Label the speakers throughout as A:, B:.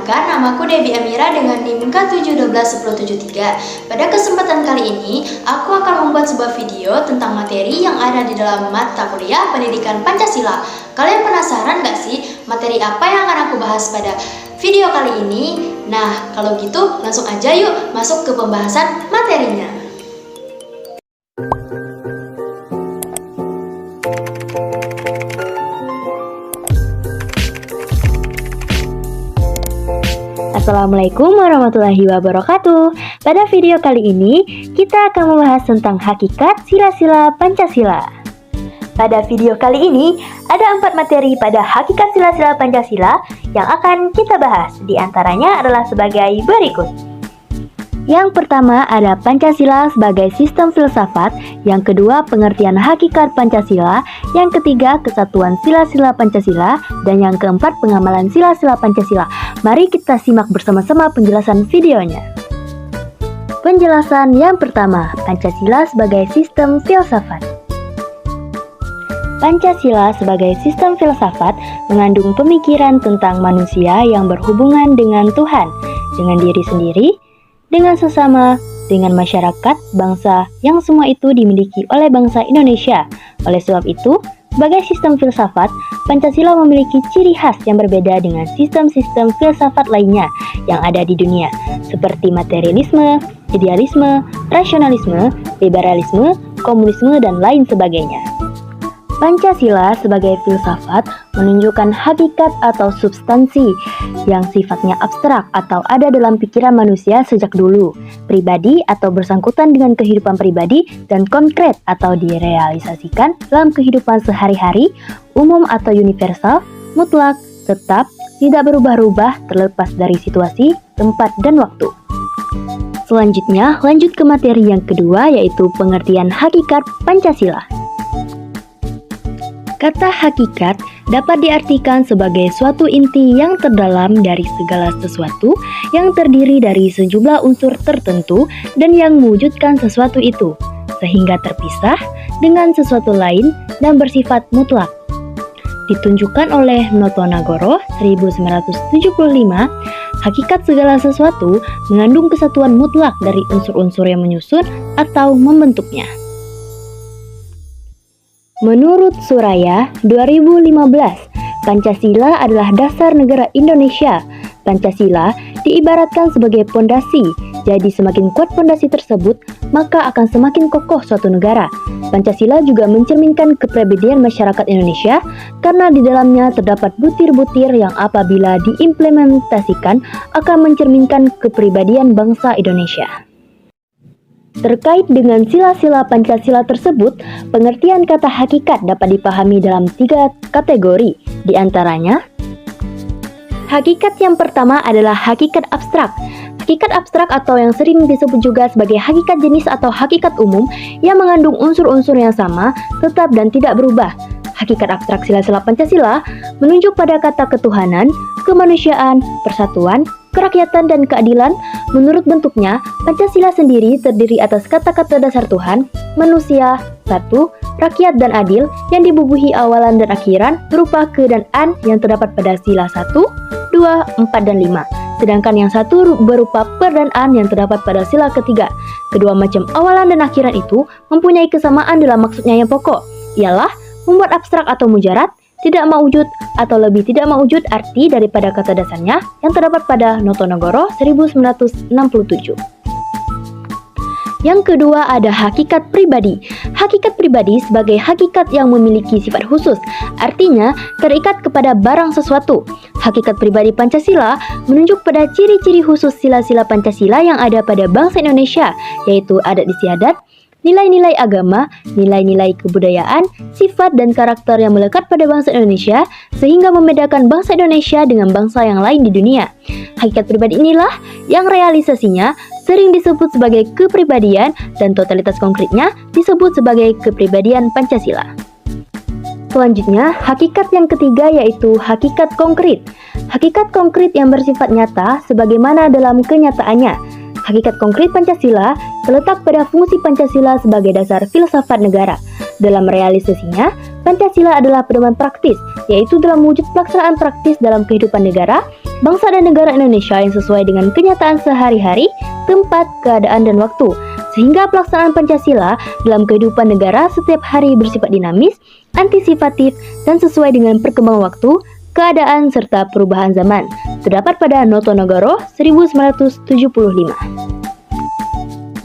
A: perkenalkan, namaku Devi Amira dengan NIM K7121073. Pada kesempatan kali ini, aku akan membuat sebuah video tentang materi yang ada di dalam mata kuliah Pendidikan Pancasila. Kalian penasaran gak sih materi apa yang akan aku bahas pada video kali ini? Nah, kalau gitu langsung aja yuk masuk ke pembahasan materinya.
B: Assalamualaikum warahmatullahi wabarakatuh. Pada video kali ini, kita akan membahas tentang hakikat sila-sila Pancasila. Pada video kali ini, ada 4 materi pada hakikat sila-sila Pancasila yang akan kita bahas. Di antaranya adalah sebagai berikut. Yang pertama ada Pancasila sebagai sistem filsafat, yang kedua pengertian hakikat Pancasila, yang ketiga kesatuan sila-sila Pancasila, dan yang keempat pengamalan sila-sila Pancasila. Mari kita simak bersama-sama penjelasan videonya. Penjelasan yang pertama, Pancasila sebagai sistem filsafat. Pancasila sebagai sistem filsafat mengandung pemikiran tentang manusia yang berhubungan dengan Tuhan, dengan diri sendiri, dengan sesama, dengan masyarakat, bangsa, yang semua itu dimiliki oleh bangsa Indonesia. Oleh sebab itu, sebagai sistem filsafat, Pancasila memiliki ciri khas yang berbeda dengan sistem-sistem filsafat lainnya yang ada di dunia, seperti materialisme, idealisme, rasionalisme, liberalisme, komunisme, dan lain sebagainya. Pancasila sebagai filsafat menunjukkan hakikat atau substansi yang sifatnya abstrak atau ada dalam pikiran manusia sejak dulu, pribadi atau bersangkutan dengan kehidupan pribadi, dan konkret atau direalisasikan dalam kehidupan sehari-hari, umum atau universal, mutlak, tetap, tidak berubah-ubah terlepas dari situasi, tempat, dan waktu. Selanjutnya, lanjut ke materi yang kedua, yaitu pengertian hakikat Pancasila. Kata hakikat dapat diartikan sebagai suatu inti yang terdalam dari segala sesuatu yang terdiri dari sejumlah unsur tertentu dan yang mewujudkan sesuatu itu, sehingga terpisah dengan sesuatu lain dan bersifat mutlak. Ditunjukkan oleh Notonagoro 1975, hakikat segala sesuatu mengandung kesatuan mutlak dari unsur-unsur yang menyusun atau membentuknya. Menurut Suraya 2015, Pancasila adalah dasar negara Indonesia. Pancasila diibaratkan sebagai pondasi, jadi semakin kuat pondasi tersebut, maka akan semakin kokoh suatu negara. Pancasila juga mencerminkan kepribadian masyarakat Indonesia, karena di dalamnya terdapat butir-butir yang apabila diimplementasikan akan mencerminkan kepribadian bangsa Indonesia. Terkait dengan sila-sila Pancasila tersebut, pengertian kata hakikat dapat dipahami dalam 3 kategori. Di antaranya, hakikat yang pertama adalah hakikat abstrak. Hakikat abstrak atau yang sering disebut juga sebagai hakikat jenis atau hakikat umum yang mengandung unsur-unsur yang sama, tetap dan tidak berubah. Hakikat abstrak sila-sila Pancasila menunjuk pada kata ketuhanan, kemanusiaan, persatuan, kerakyatan, dan keadilan. Menurut bentuknya, Pancasila sendiri terdiri atas kata-kata dasar Tuhan, manusia, satu, rakyat, dan adil yang dibubuhi awalan dan akhiran berupa ke dan an yang terdapat pada sila 1, 2, 4, dan 5. Sedangkan yang satu berupa per dan an yang terdapat pada sila ketiga. Kedua macam awalan dan akhiran itu mempunyai kesamaan dalam maksudnya yang pokok, ialah membuat abstrak atau mujarad, tidak maujud atau lebih tidak maujud arti daripada kata dasarnya yang terdapat pada Notonagoro 1967. Yang kedua ada hakikat pribadi. Hakikat pribadi sebagai hakikat yang memiliki sifat khusus, artinya terikat kepada barang sesuatu. Hakikat pribadi Pancasila menunjuk pada ciri-ciri khusus sila-sila Pancasila yang ada pada bangsa Indonesia, yaitu adat istiadat, nilai-nilai agama, nilai-nilai kebudayaan, sifat dan karakter yang melekat pada bangsa Indonesia sehingga membedakan bangsa Indonesia dengan bangsa yang lain di dunia. Hakikat pribadi inilah yang realisasinya sering disebut sebagai kepribadian dan totalitas konkretnya disebut sebagai kepribadian Pancasila. Selanjutnya, hakikat yang ketiga yaitu hakikat konkret. Hakikat konkret yang bersifat nyata sebagaimana dalam kenyataannya. Hakikat konkret Pancasila terletak pada fungsi Pancasila sebagai dasar filsafat negara. Dalam realisasinya, Pancasila adalah pedoman praktis, yaitu dalam wujud pelaksanaan praktis dalam kehidupan negara, bangsa dan negara Indonesia yang sesuai dengan kenyataan sehari-hari, tempat, keadaan, dan waktu. Sehingga pelaksanaan Pancasila dalam kehidupan negara setiap hari bersifat dinamis, antisipatif, dan sesuai dengan perkembangan waktu, keadaan, serta perubahan zaman. Terdapat pada Notonegoro 1975.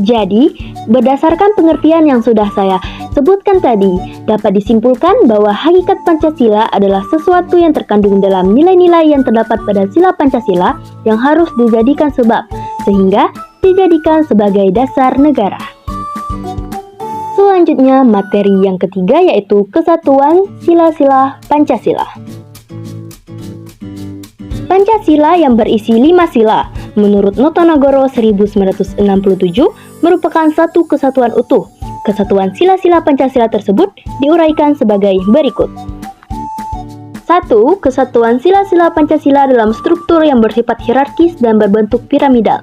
B: Jadi, berdasarkan pengertian yang sudah saya sebutkan tadi, dapat disimpulkan bahwa hakikat Pancasila adalah sesuatu yang terkandung dalam nilai-nilai yang terdapat pada sila Pancasila yang harus dijadikan sebab, sehingga dijadikan sebagai dasar negara. Selanjutnya, materi yang ketiga yaitu kesatuan sila-sila Pancasila. Pancasila yang berisi 5 sila, menurut Notonegoro 1967, merupakan satu kesatuan utuh. Kesatuan sila-sila Pancasila tersebut diuraikan sebagai berikut. 1. Kesatuan sila-sila Pancasila dalam struktur yang bersifat hierarkis dan berbentuk piramidal.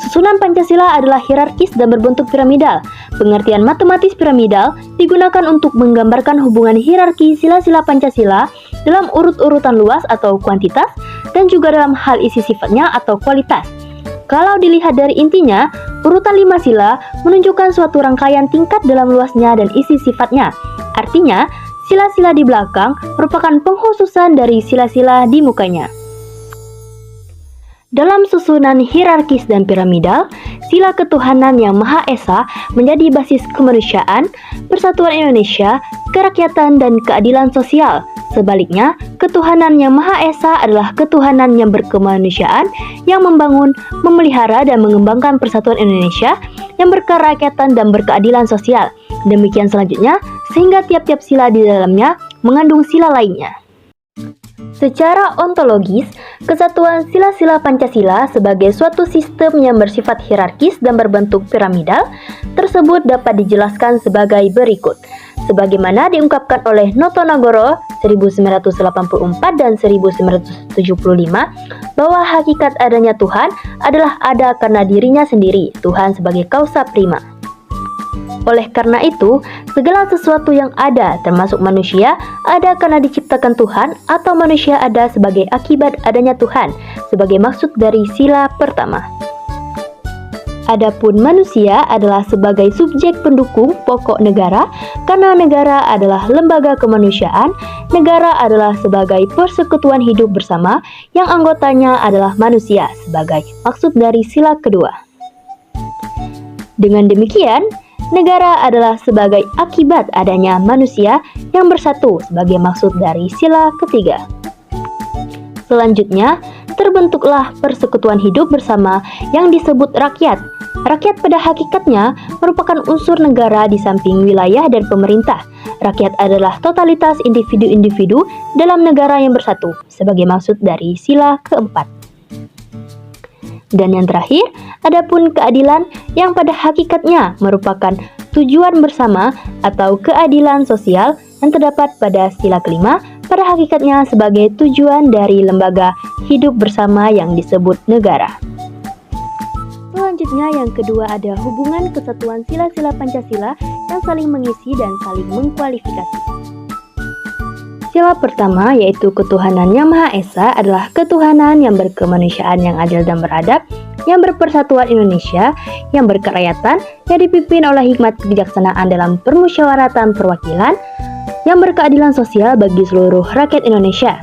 B: Susunan Pancasila adalah hierarkis dan berbentuk piramidal. Pengertian matematis piramidal digunakan untuk menggambarkan hubungan hierarki sila-sila Pancasila dalam urut-urutan luas atau kuantitas, dan juga dalam hal isi sifatnya atau kualitas. Kalau dilihat dari intinya, urutan 5 sila menunjukkan suatu rangkaian tingkat dalam luasnya dan isi sifatnya. Artinya, sila-sila di belakang merupakan pengkhususan dari sila-sila di mukanya. Dalam susunan hierarkis dan piramidal, sila ketuhanan yang Maha Esa menjadi basis kemanusiaan, persatuan Indonesia, kerakyatan, dan keadilan sosial. Sebaliknya, ketuhanan yang Maha Esa adalah ketuhanan yang berkemanusiaan, yang membangun, memelihara, dan mengembangkan persatuan Indonesia, yang berkerakyatan dan berkeadilan sosial. Demikian selanjutnya, sehingga tiap-tiap sila di dalamnya mengandung sila lainnya. Secara ontologis, kesatuan sila-sila Pancasila sebagai suatu sistem yang bersifat hierarkis dan berbentuk piramidal tersebut dapat dijelaskan sebagai berikut. Sebagaimana diungkapkan oleh Notonegoro 1984 dan 1975, bahwa hakikat adanya Tuhan adalah ada karena dirinya sendiri, Tuhan sebagai kausa prima. Oleh karena itu, segala sesuatu yang ada, termasuk manusia, ada karena diciptakan Tuhan, atau manusia ada sebagai akibat adanya Tuhan, sebagai maksud dari sila pertama. Adapun manusia adalah sebagai subjek pendukung pokok negara, karena negara adalah lembaga kemanusiaan, negara adalah sebagai persekutuan hidup bersama, yang anggotanya adalah manusia, sebagai maksud dari sila kedua. Dengan demikian, negara adalah sebagai akibat adanya manusia yang bersatu sebagai maksud dari sila ketiga. Selanjutnya, terbentuklah persekutuan hidup bersama yang disebut rakyat. Rakyat pada hakikatnya merupakan unsur negara di samping wilayah dan pemerintah. Rakyat adalah totalitas individu-individu dalam negara yang bersatu sebagai maksud dari sila keempat. Dan yang terakhir, adapun keadilan yang pada hakikatnya merupakan tujuan bersama atau keadilan sosial yang terdapat pada sila kelima, pada hakikatnya sebagai tujuan dari lembaga hidup bersama yang disebut negara. Selanjutnya yang kedua ada hubungan kesatuan sila-sila Pancasila yang saling mengisi dan saling mengkualifikasi. Sila pertama yaitu ketuhanan yang Maha Esa adalah ketuhanan yang berkemanusiaan yang adil dan beradab, yang berpersatuan Indonesia, yang berkerakyatan, yang dipimpin oleh hikmat kebijaksanaan dalam permusyawaratan perwakilan, yang berkeadilan sosial bagi seluruh rakyat Indonesia.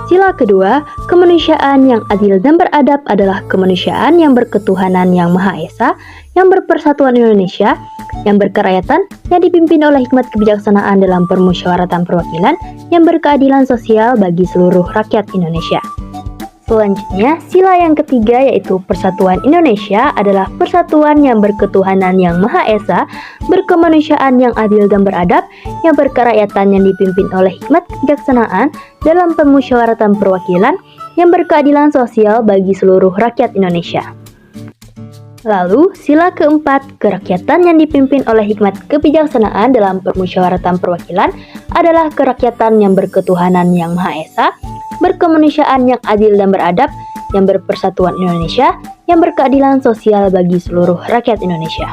B: Sila kedua, kemanusiaan yang adil dan beradab adalah kemanusiaan yang berketuhanan yang Maha Esa, yang berpersatuan Indonesia, yang berkerakyatan, yang dipimpin oleh hikmat kebijaksanaan dalam permusyawaratan perwakilan, yang berkeadilan sosial bagi seluruh rakyat Indonesia. Selanjutnya, sila yang ketiga yaitu persatuan Indonesia adalah persatuan yang berketuhanan yang Maha Esa, berkemanusiaan yang adil dan beradab, yang berkerakyatan yang dipimpin oleh hikmat kebijaksanaan dalam permusyawaratan perwakilan, yang berkeadilan sosial bagi seluruh rakyat Indonesia. Lalu, sila keempat, kerakyatan yang dipimpin oleh hikmat kebijaksanaan dalam permusyawaratan perwakilan adalah kerakyatan yang berketuhanan yang Maha Esa, berkemanusiaan yang adil dan beradab, yang berpersatuan Indonesia, yang berkeadilan sosial bagi seluruh rakyat Indonesia.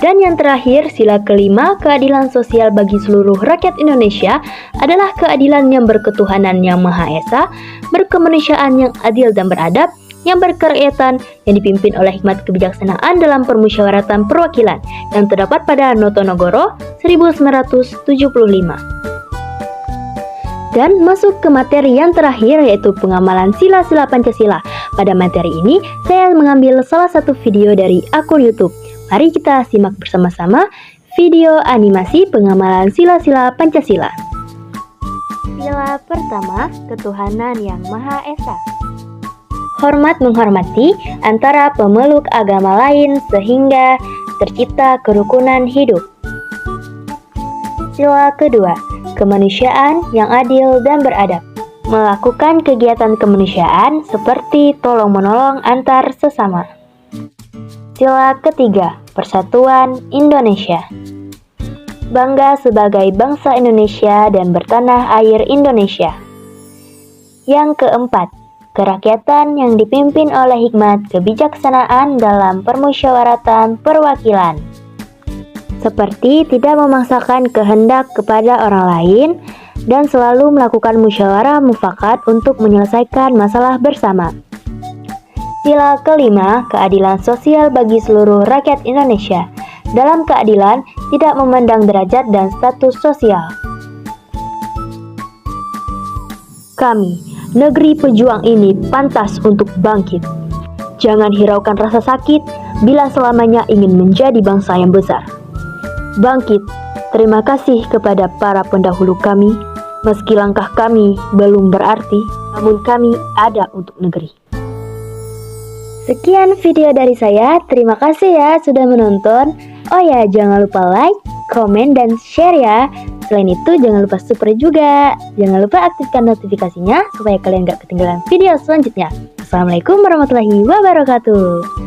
B: Dan yang terakhir, sila kelima, keadilan sosial bagi seluruh rakyat Indonesia adalah keadilan yang berketuhanan yang Maha Esa, berkemanusiaan yang adil dan beradab, yang berkerakyatan, yang dipimpin oleh hikmat kebijaksanaan dalam permusyawaratan perwakilan yang terdapat pada Notonegoro 1975. Dan masuk ke materi yang terakhir, yaitu pengamalan sila-sila Pancasila. Pada materi ini, saya mengambil salah satu video dari akun YouTube. Mari kita simak bersama-sama video animasi pengamalan sila-sila Pancasila. Sila pertama, ketuhanan yang Maha Esa. Hormat menghormati antara pemeluk agama lain sehingga tercipta kerukunan hidup. Sila kedua, kemanusiaan yang adil dan beradab. Melakukan kegiatan kemanusiaan seperti tolong-menolong antar sesama. Sila ketiga, persatuan Indonesia. Bangga sebagai bangsa Indonesia dan bertanah air Indonesia. Yang keempat, kerakyatan yang dipimpin oleh hikmat kebijaksanaan dalam permusyawaratan perwakilan. Seperti tidak memaksakan kehendak kepada orang lain dan selalu melakukan musyawarah mufakat untuk menyelesaikan masalah bersama. Sila kelima, keadilan sosial bagi seluruh rakyat Indonesia. Dalam keadilan, tidak memandang derajat dan status sosial. Kami, negeri pejuang ini pantas untuk bangkit. Jangan hiraukan rasa sakit bila selamanya ingin menjadi bangsa yang besar. Bangkit, terima kasih kepada para pendahulu kami. Meski langkah kami belum berarti, namun kami ada untuk negeri. Sekian video dari saya, terima kasih ya sudah menonton. Oh ya, jangan lupa like, komen, dan share ya. Selain itu, jangan lupa subscribe juga. Jangan lupa aktifkan notifikasinya supaya kalian gak ketinggalan video selanjutnya. Assalamualaikum warahmatullahi wabarakatuh.